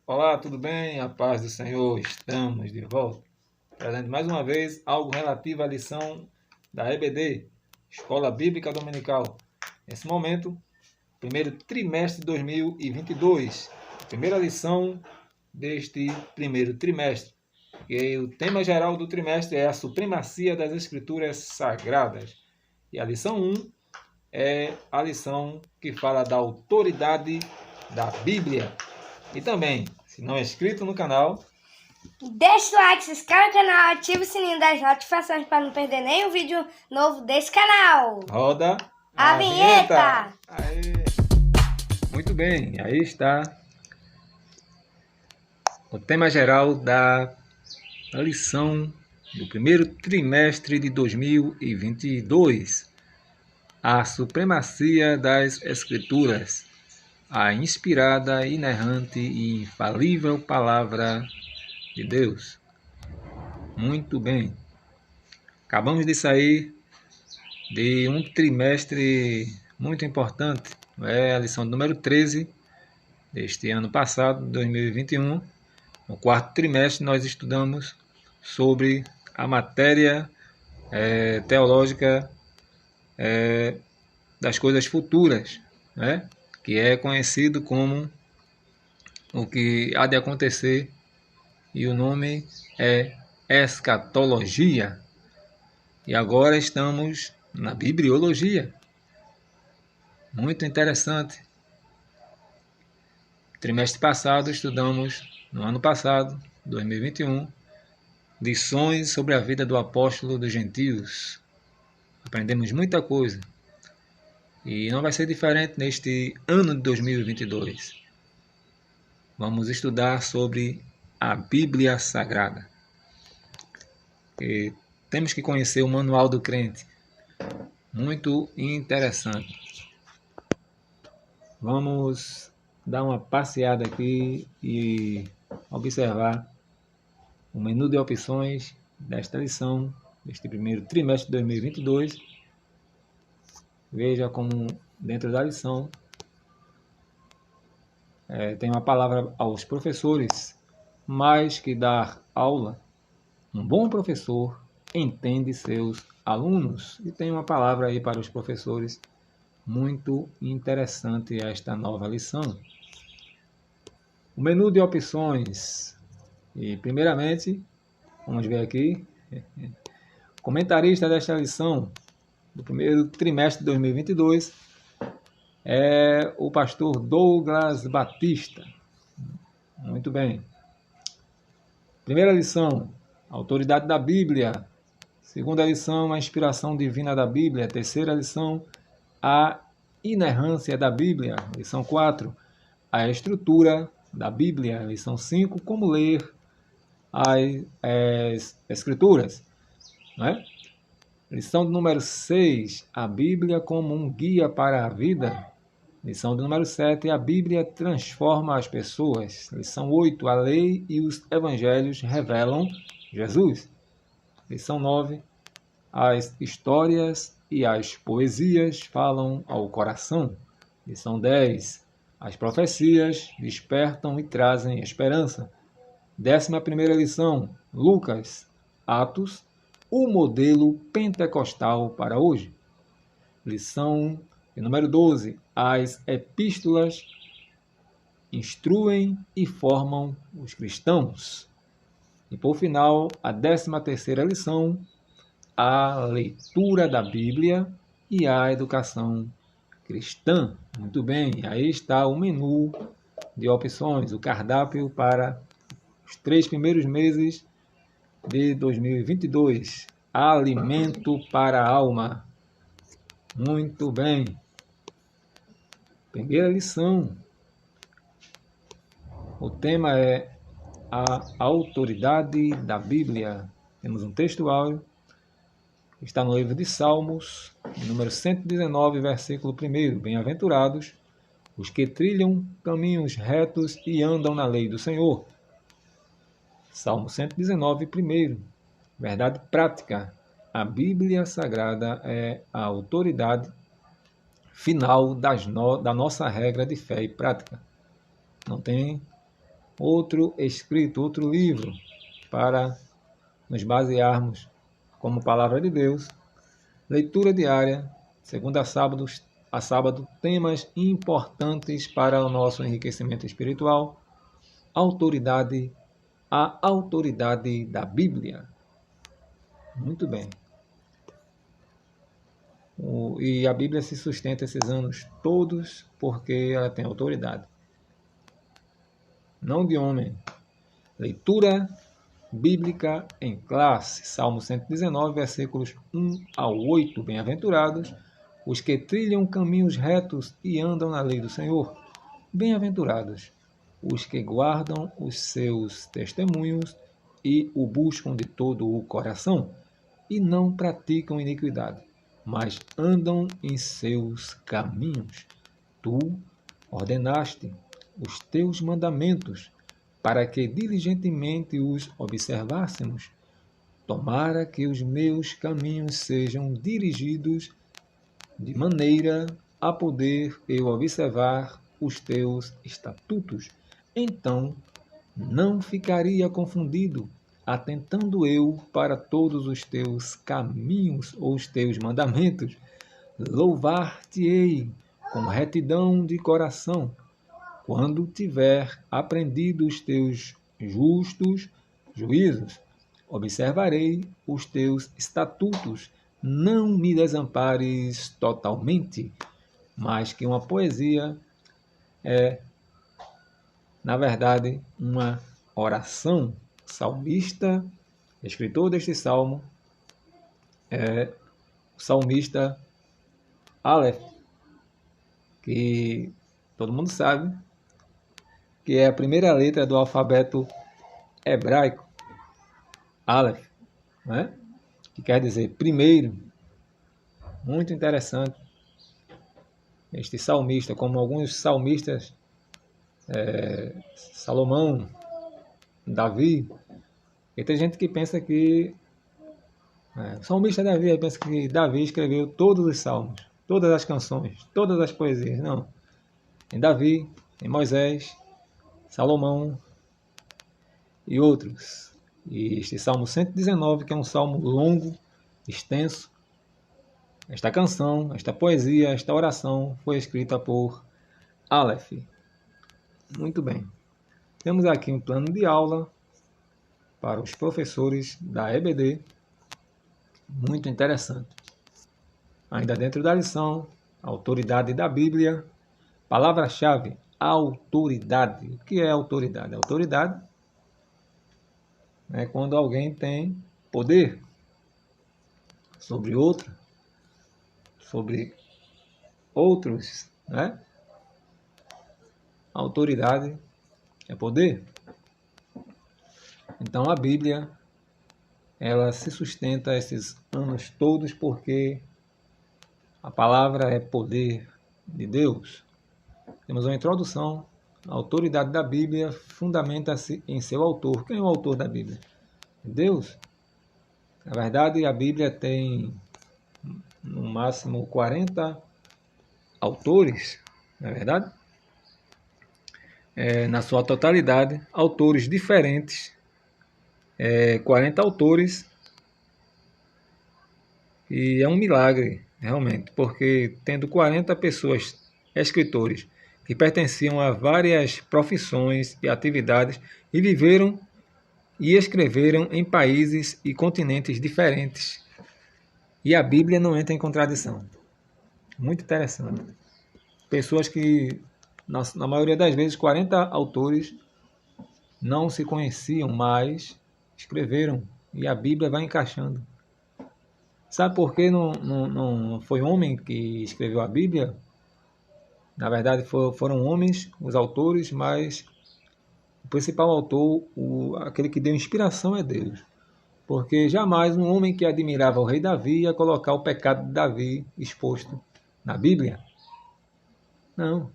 Olá, tudo bem? A paz do Senhor, estamos de volta, trazendo mais uma vez algo relativo à lição da EBD, Escola Bíblica Dominical. Nesse momento, primeiro trimestre de 2022, primeira lição deste primeiro trimestre. E o tema geral do trimestre é a supremacia das Escrituras Sagradas. E a lição 1 é a lição que fala da autoridade da Bíblia. E também, se não é inscrito no canal, deixa o like, se inscreve no canal, ativa o sininho das notificações para não perder nenhum vídeo novo desse canal. roda A vinheta! Aê. Muito bem, aí está o tema geral da lição do primeiro trimestre de 2022. A supremacia das Escrituras, a inspirada, inerrante e infalível palavra de Deus. Muito bem. Acabamos de sair de um trimestre muito importante, é a lição número 13 deste ano passado, 2021. No quarto trimestre nós estudamos sobre a matéria teológica das coisas futuras, né? Que é conhecido como o que há de acontecer, e o nome é escatologia. E agora estamos na bibliologia. Muito interessante. Trimestre passado estudamos, no ano passado, 2021, lições sobre a vida do apóstolo dos gentios. Aprendemos muita coisa. E não vai ser diferente neste ano de 2022. Vamos estudar sobre a Bíblia Sagrada. E temos que conhecer o Manual do Crente. Muito interessante. Vamos dar uma passeada aqui e observar o menu de opções desta lição, deste primeiro trimestre de 2022. Veja como dentro da lição tem uma palavra aos professores: mais que dar aula, um bom professor entende seus alunos. E tem uma palavra aí para os professores, muito interessante esta nova lição. O menu de opções. E primeiramente, vamos ver aqui, comentarista desta lição do primeiro trimestre de 2022 é o pastor Douglas Batista. Muito bem. Primeira lição, autoridade da Bíblia. Segunda lição, a inspiração divina da Bíblia. Terceira lição, a inerrância da Bíblia. Lição 4, a estrutura da Bíblia. Lição 5, como ler as Escrituras. Né? Lição número 6, a Bíblia como um guia para a vida. Lição número 7, a Bíblia transforma as pessoas. Lição 8, a lei e os evangelhos revelam Jesus. Lição 9, as histórias e as poesias falam ao coração. Lição 10, as profecias despertam e trazem esperança. 11ª lição, Lucas, Atos, o modelo pentecostal para hoje. Lição número 12, as epístolas instruem e formam os cristãos. E por final, a 13ª lição, a leitura da Bíblia e a educação cristã. Muito bem, aí está o menu de opções, o cardápio para os 3 primeiros meses de 2022. Alimento para a alma. Muito bem. Primeira lição. O tema é a autoridade da Bíblia. Temos um texto áudio. Está no livro de Salmos, número 119, versículo 1. Bem-aventurados os que trilham caminhos retos e andam na lei do Senhor. Salmo 119, 1. Verdade prática. A Bíblia Sagrada é a autoridade final da nossa regra de fé e prática. Não tem outro escrito, outro livro para nos basearmos como palavra de Deus. Leitura diária, segunda a sábado, temas importantes para o nosso enriquecimento espiritual. Autoridade, a autoridade da Bíblia. Muito bem. E a Bíblia se sustenta esses anos todos porque ela tem autoridade. Não de homem. Leitura bíblica em classe. Salmo 119, versículos 1 ao 8. Bem-aventurados os que trilham caminhos retos e andam na lei do Senhor. Bem-aventurados os que guardam os seus testemunhos e o buscam de todo o coração, e não praticam iniquidade, mas andam em seus caminhos. Tu ordenaste os teus mandamentos, para que diligentemente os observássemos. Tomara que os meus caminhos sejam dirigidos de maneira a poder eu observar os teus estatutos. Então não ficaria confundido, atentando eu para todos os teus caminhos ou os teus mandamentos. Louvar-te-ei com retidão de coração, quando tiver aprendido os teus justos juízos. Observarei os teus estatutos, não me desampares totalmente. Mas que uma poesia é, na verdade, uma oração. Salmista, escritor deste salmo, é o salmista Aleph, que todo mundo sabe que é a primeira letra do alfabeto hebraico, Aleph, né? Que quer dizer primeiro. Muito interessante este salmista, como alguns salmistas, Salomão, Davi, e tem gente que pensa que o salmista Davi pensa que Davi escreveu todos os salmos, todas as canções, todas as poesias. Não. Em Davi, em Moisés, Salomão e outros. E este Salmo 119, que é um salmo longo, extenso, esta canção, esta poesia, esta oração foi escrita por Aleph. Muito bem. Temos aqui um plano de aula para os professores da EBD. Muito interessante. Ainda dentro da lição, autoridade da Bíblia. Palavra-chave, autoridade. O que é autoridade? Autoridade é quando alguém tem poder sobre outro, sobre outros, né? Autoridade é poder. Então a Bíblia, ela se sustenta esses anos todos porque a palavra é poder de Deus. Temos uma introdução. A autoridade da Bíblia fundamenta-se em seu autor. Quem é o autor da Bíblia? Deus. Na verdade, a Bíblia tem no máximo 40 autores, não é verdade? Na sua totalidade, autores diferentes, 40 autores, e é um milagre, realmente, porque tendo 40 pessoas, escritores, que pertenciam a várias profissões e atividades e viveram e escreveram em países e continentes diferentes. E a Bíblia não entra em contradição. Muito interessante. Pessoas que, na maioria das vezes, 40 autores não se conheciam, mas escreveram. E a Bíblia vai encaixando. Sabe por que não foi homem que escreveu a Bíblia? Na verdade, foram homens os autores, mas o principal autor, aquele que deu inspiração, é Deus. Porque jamais um homem que admirava o rei Davi ia colocar o pecado de Davi exposto na Bíblia. Não.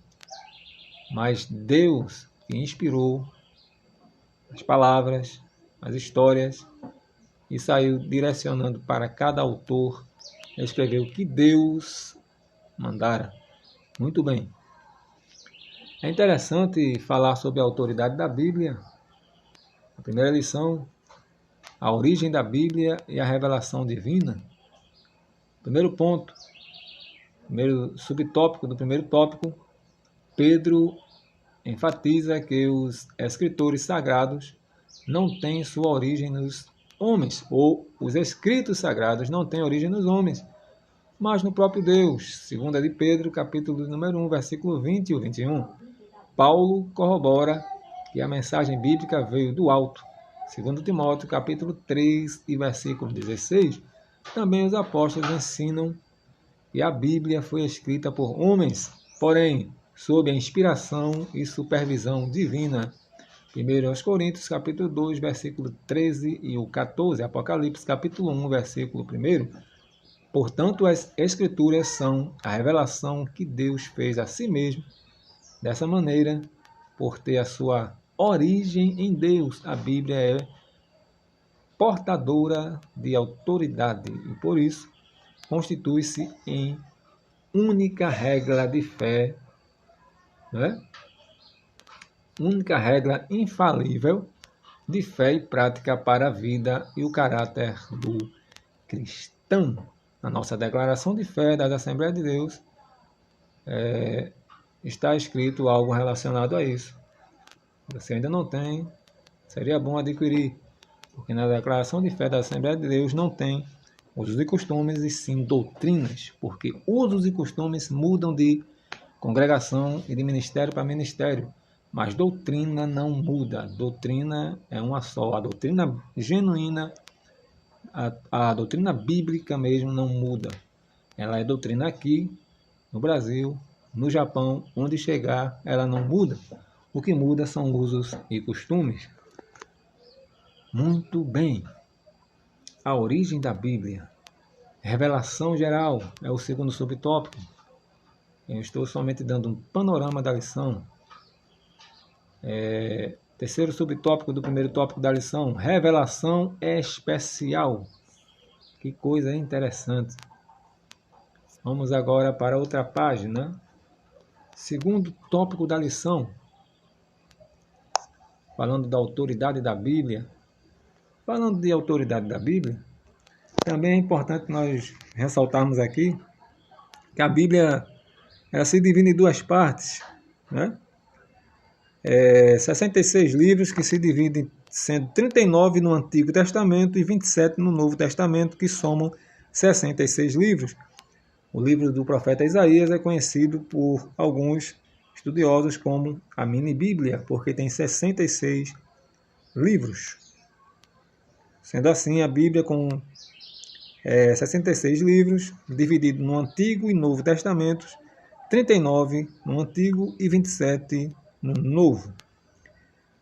Mas Deus que inspirou as palavras, as histórias, e saiu direcionando para cada autor escrever o que Deus mandara. Muito bem. É interessante falar sobre a autoridade da Bíblia. A primeira lição, a origem da Bíblia e a revelação divina. Primeiro ponto, primeiro subtópico do primeiro tópico, Pedro enfatiza que os escritores sagrados não têm sua origem nos homens, ou os escritos sagrados não têm origem nos homens, mas no próprio Deus. Segunda de Pedro, capítulo número 1, versículo 20 e 21. Paulo corrobora que a mensagem bíblica veio do alto. Segundo Timóteo, capítulo 3 e versículo 16. Também os apóstolos ensinam que a Bíblia foi escrita por homens, porém, sob a inspiração e supervisão divina. 1 Coríntios, capítulo 2, versículo 13 e o 14. Apocalipse, capítulo 1, versículo 1. Portanto, as Escrituras são a revelação que Deus fez a si mesmo. Dessa maneira, por ter a sua origem em Deus, a Bíblia é portadora de autoridade e, por isso, constitui-se em única regra de fé, né? Única regra infalível de fé e prática para a vida e o caráter do cristão. Na nossa declaração de fé da Assembleia de Deus, está escrito algo relacionado a isso. Se você ainda não tem, seria bom adquirir, porque na declaração de fé da Assembleia de Deus não tem usos e costumes, e sim doutrinas, porque usos e costumes mudam de congregação e de ministério para ministério, mas doutrina não muda. Doutrina é uma só. A doutrina genuína, a doutrina bíblica mesmo não muda. Ela é doutrina aqui, no Brasil, no Japão, onde chegar, ela não muda. O que muda são usos e costumes. Muito bem. A origem da Bíblia. Revelação geral é o segundo subtópico. Eu estou somente dando um panorama da lição. Terceiro subtópico do primeiro tópico da lição. Revelação especial. Que coisa interessante. Vamos agora para outra página. Segundo tópico da lição. Falando da autoridade da Bíblia. Falando de autoridade da Bíblia, também é importante nós ressaltarmos aqui que a Bíblia ela se divide em duas partes, né? 66 livros que se dividem, sendo 39 no Antigo Testamento e 27 no Novo Testamento, que somam 66 livros. O livro do profeta Isaías é conhecido por alguns estudiosos como a mini-bíblia, porque tem 66 livros. Sendo assim, a Bíblia com 66 livros, dividido no Antigo e Novo Testamentos, 39 no Antigo e 27 no Novo.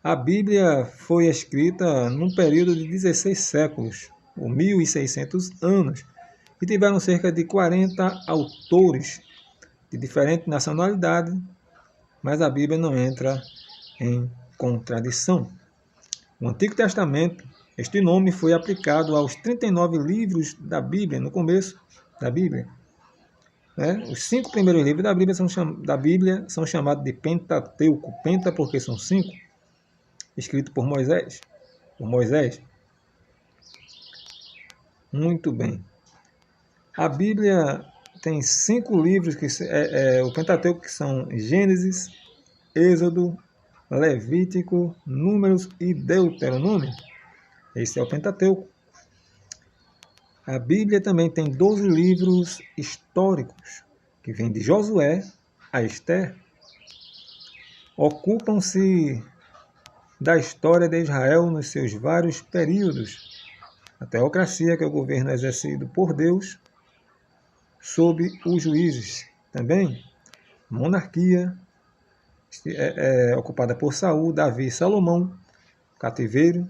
A Bíblia foi escrita num período de 16 séculos, ou 1.600 anos, e tiveram cerca de 40 autores de diferente nacionalidade, mas a Bíblia não entra em contradição. No Antigo Testamento, este nome foi aplicado aos 39 livros da Bíblia, no começo da Bíblia. Os 5 primeiros livros da Bíblia são chamados de Pentateuco. Penta porque são 5, escrito por Moisés. Muito bem. A Bíblia tem 5 livros, o Pentateuco, que são Gênesis, Êxodo, Levítico, Números e Deuteronômio. Esse é o Pentateuco. A Bíblia também tem 12 livros históricos, que vêm de Josué a Esther. Ocupam-se da história de Israel nos seus vários períodos. A teocracia, que é o governo exercido por Deus sob os juízes. Também monarquia, ocupada por Saul, Davi e Salomão. Cativeiro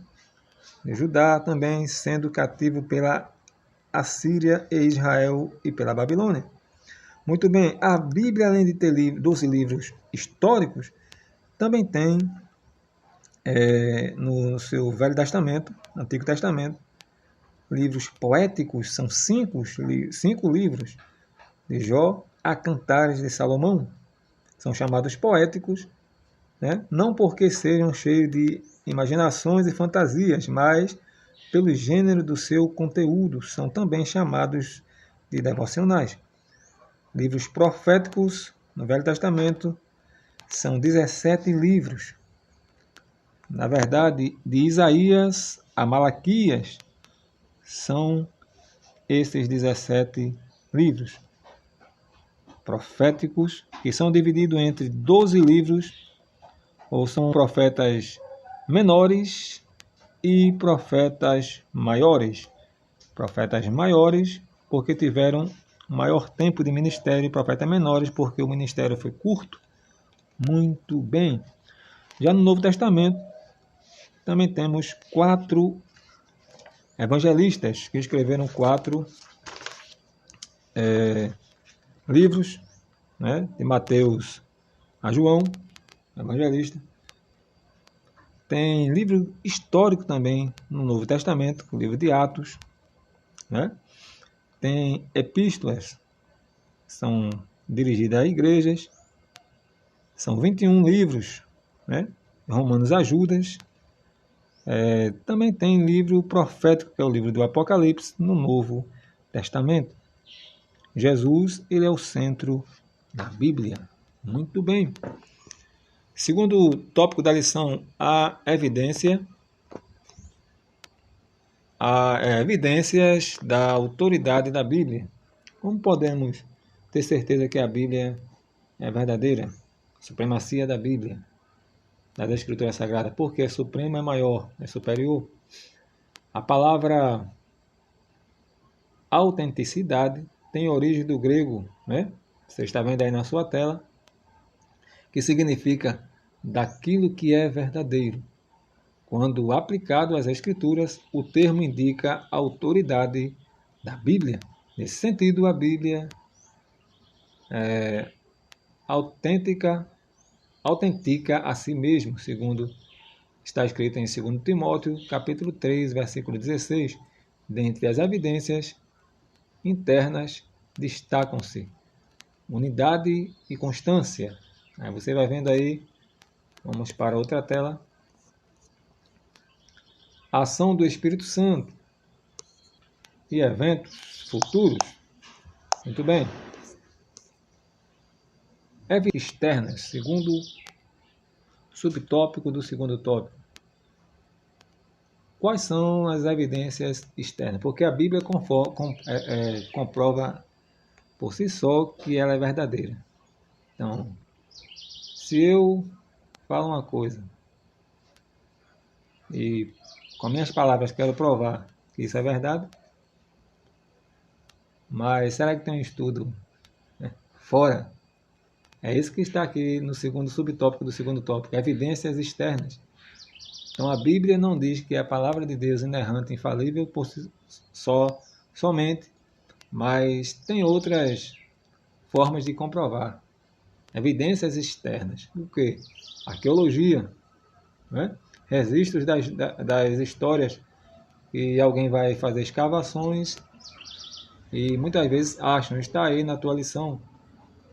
de Judá, também sendo cativo pela Assíria e Israel e pela Babilônia. Muito bem, a Bíblia, além de ter 12 livros históricos, também tem no seu Velho Testamento, Antigo Testamento, livros poéticos, são 5 livros, de Jó a Cantares de Salomão. São chamados poéticos né? Não porque sejam cheios de imaginações e fantasias, mas pelo gênero do seu conteúdo, são também chamados de devocionais. Livros proféticos no Velho Testamento são 17 livros. Na verdade, de Isaías a Malaquias são esses 17 livros proféticos, que são divididos entre 12 livros, ou são profetas menores e profetas maiores. Profetas maiores porque tiveram maior tempo de ministério, e profetas menores porque o ministério foi curto. Muito bem. Já no Novo Testamento, também temos 4 evangelistas que escreveram 4 livros, né? De Mateus a João, evangelista. Tem livro histórico também no Novo Testamento, o livro de Atos, né? Tem epístolas, são dirigidas a igrejas. São 21 livros, né? Romanos a Judas. Também tem livro profético, que é o livro do Apocalipse, no Novo Testamento. Jesus, ele é o centro da Bíblia. Muito bem. Segundo tópico da lição, há evidências da autoridade da Bíblia. Como podemos ter certeza que a Bíblia é verdadeira? Supremacia da Bíblia, das Escrituras Sagradas, porque é supremo, é maior, é superior. A palavra autenticidade tem origem do grego, né? Você está vendo aí na sua tela, que significa daquilo que é verdadeiro. Quando aplicado às Escrituras, o termo indica a autoridade da Bíblia. Nesse sentido, a Bíblia é autentica a si mesmo, segundo está escrito em 2 Timóteo, capítulo 3, versículo 16. Dentre as evidências internas destacam-se unidade e constância. Aí você vai vendo aí, vamos para outra tela. A ação do Espírito Santo e eventos futuros. Muito bem. Evidências externas, segundo subtópico do segundo tópico. Quais são as evidências externas? Porque a Bíblia comprova por si só que ela é verdadeira. Então, se eu falo uma coisa e com minhas palavras quero provar que isso é verdade, mas será que tem um estudo, né, fora? É isso que está aqui no segundo subtópico do segundo tópico, evidências externas. Então a Bíblia não diz que é a palavra de Deus inerrante, infalível por si somente, mas tem outras formas de comprovar. Evidências externas. O quê? Arqueologia, né? Registros das histórias, que alguém vai fazer escavações e muitas vezes acham, está aí na tua lição,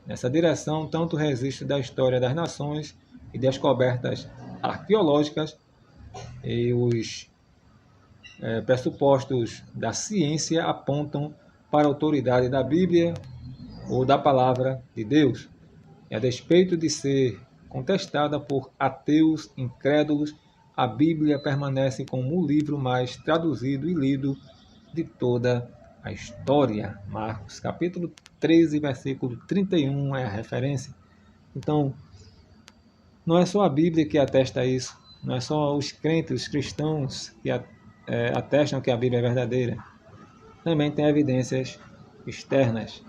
nessa direção, tanto o registro da história das nações e descobertas arqueológicas e os pressupostos da ciência apontam para a autoridade da Bíblia ou da palavra de Deus. E a despeito de ser contestada por ateus incrédulos, a Bíblia permanece como o livro mais traduzido e lido de toda a história. Marcos, capítulo 13, versículo 31 é a referência. Então, não é só a Bíblia que atesta isso, não é só os crentes, os cristãos que atestam que a Bíblia é verdadeira. Também tem evidências externas.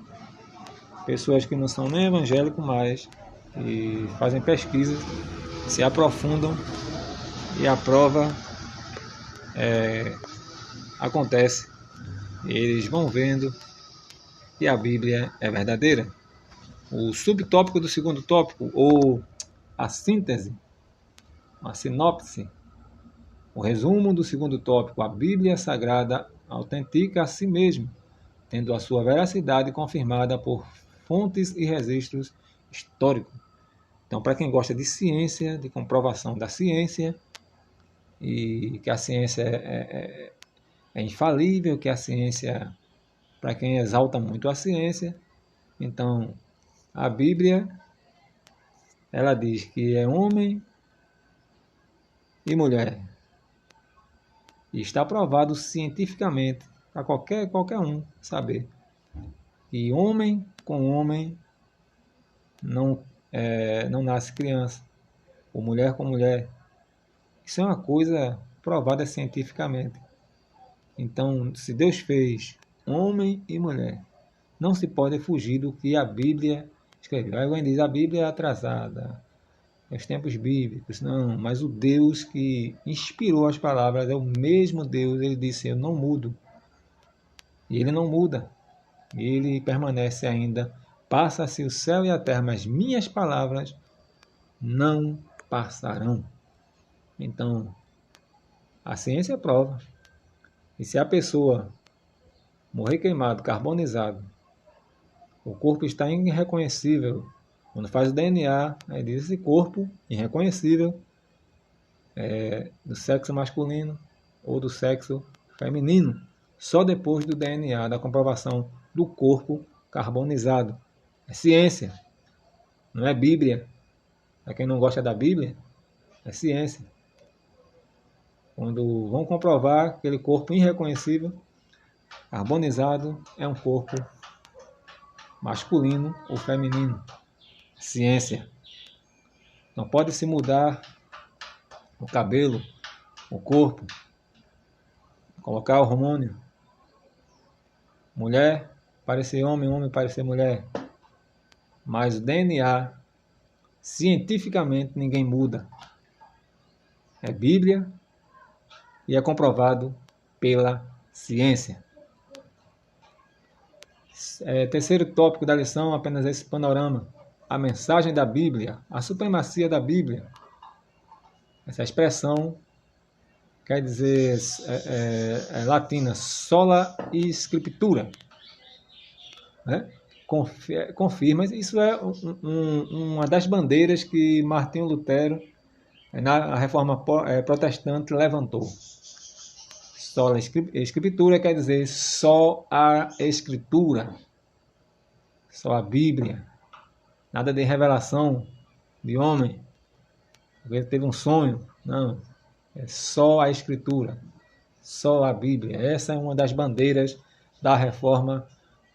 Pessoas que não são nem evangélicos mais, e fazem pesquisas, se aprofundam e a prova acontece. Eles vão vendo que a Bíblia é verdadeira. O subtópico do segundo tópico, ou a síntese, a sinopse, o resumo do segundo tópico, a Bíblia Sagrada autentica a si mesmo, tendo a sua veracidade confirmada por fontes e registros históricos. Então, para quem gosta de ciência, de comprovação da ciência, e que a ciência é infalível, que a ciência, para quem exalta muito a ciência, então a Bíblia, ela diz que é homem e mulher. E está provado cientificamente para qualquer um saber que homem com homem não nasce criança, ou mulher com mulher. Isso é uma coisa provada cientificamente. Então, se Deus fez homem e mulher, não se pode fugir do que a Bíblia escreveu. Aí alguém diz, a Bíblia é atrasada, os tempos bíblicos. Não, mas o Deus que inspirou as palavras é o mesmo Deus. Ele disse, eu não mudo. E ele não muda. Ele permanece ainda. Passa-se o céu e a terra, mas minhas palavras não passarão. Então, a ciência prova. E se a pessoa morrer queimado, carbonizado, o corpo está irreconhecível. Quando faz o DNA, aí diz esse corpo irreconhecível do sexo masculino ou do sexo feminino, só depois do DNA, da comprovação do corpo carbonizado. É ciência, não é Bíblia. Para quem não gosta da Bíblia, é ciência. Quando vão comprovar aquele corpo irreconhecível, carbonizado, é um corpo masculino ou feminino. Ciência. Não pode se mudar o cabelo, o corpo, colocar hormônio. Mulher parecer homem, homem parecer mulher. Mas o DNA, cientificamente, ninguém muda. É Bíblia e é comprovado pela ciência. Terceiro tópico da lição, apenas esse panorama. A mensagem da Bíblia, a supremacia da Bíblia. Essa expressão quer dizer latina, sola scriptura. Né? Confirma, isso é uma das bandeiras que Martinho Lutero, na Reforma Protestante, levantou. Sola Escritura quer dizer só a Escritura, só a Bíblia, nada de revelação de homem, ele teve um sonho, não, é só a Escritura, só a Bíblia. Essa é uma das bandeiras da Reforma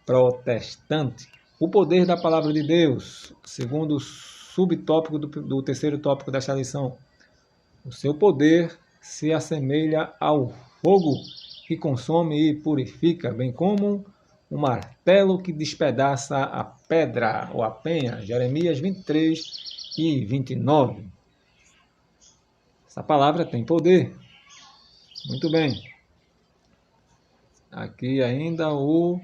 Protestante. O poder da Palavra de Deus, segundo o subtópico do terceiro tópico desta lição, o seu poder se assemelha ao fogo que consome e purifica, bem como um martelo que despedaça a pedra ou a penha. Jeremias 23 e 29. Essa palavra tem poder. Muito bem. Aqui ainda o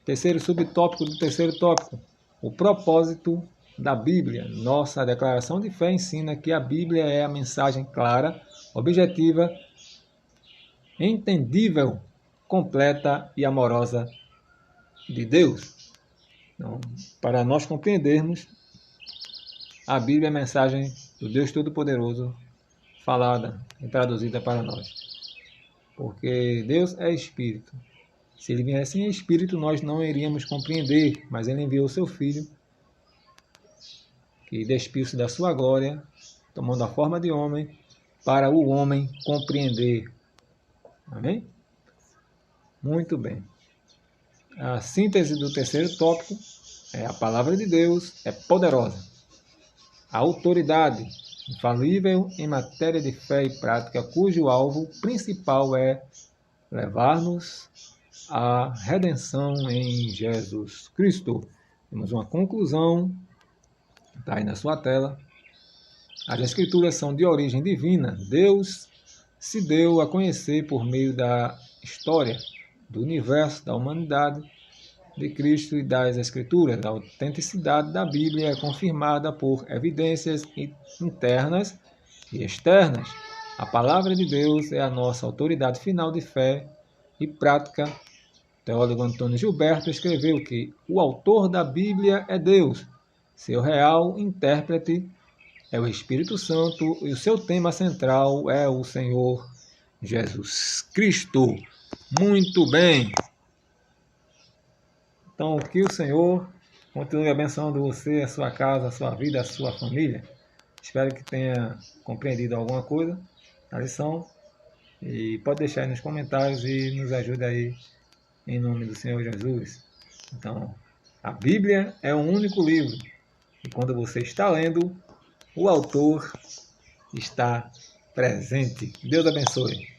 terceiro subtópico do terceiro tópico. O propósito da Bíblia. Nossa declaração de fé ensina que a Bíblia é a mensagem clara, objetiva, entendível, completa e amorosa de Deus. Então, para nós compreendermos, a Bíblia é a mensagem do Deus Todo-Poderoso falada e traduzida para nós. Porque Deus é Espírito. Se Ele viesse em Espírito, nós não iríamos compreender, mas Ele enviou o Seu Filho, que despiu-se da sua glória, tomando a forma de homem, para o homem compreender. Amém? Muito bem. A síntese do terceiro tópico é: a palavra de Deus é poderosa. A autoridade infalível em matéria de fé e prática, cujo alvo principal é levar-nos à redenção em Jesus Cristo. Temos uma conclusão, está aí na sua tela. As Escrituras são de origem divina. Deus se deu a conhecer por meio da história, do universo, da humanidade, de Cristo e das Escrituras. A autenticidade da Bíblia é confirmada por evidências internas e externas. A palavra de Deus é a nossa autoridade final de fé e prática. O teólogo Antônio Gilberto escreveu que o autor da Bíblia é Deus, seu real intérprete é o Espírito Santo e o seu tema central é o Senhor Jesus Cristo. Muito bem! Então, que o Senhor continue abençoando você, a sua casa, a sua vida, a sua família. Espero que tenha compreendido alguma coisa da lição. E pode deixar aí nos comentários e nos ajude aí em nome do Senhor Jesus. Então, a Bíblia é um único livro. E quando você está lendo, o autor está presente. Deus abençoe.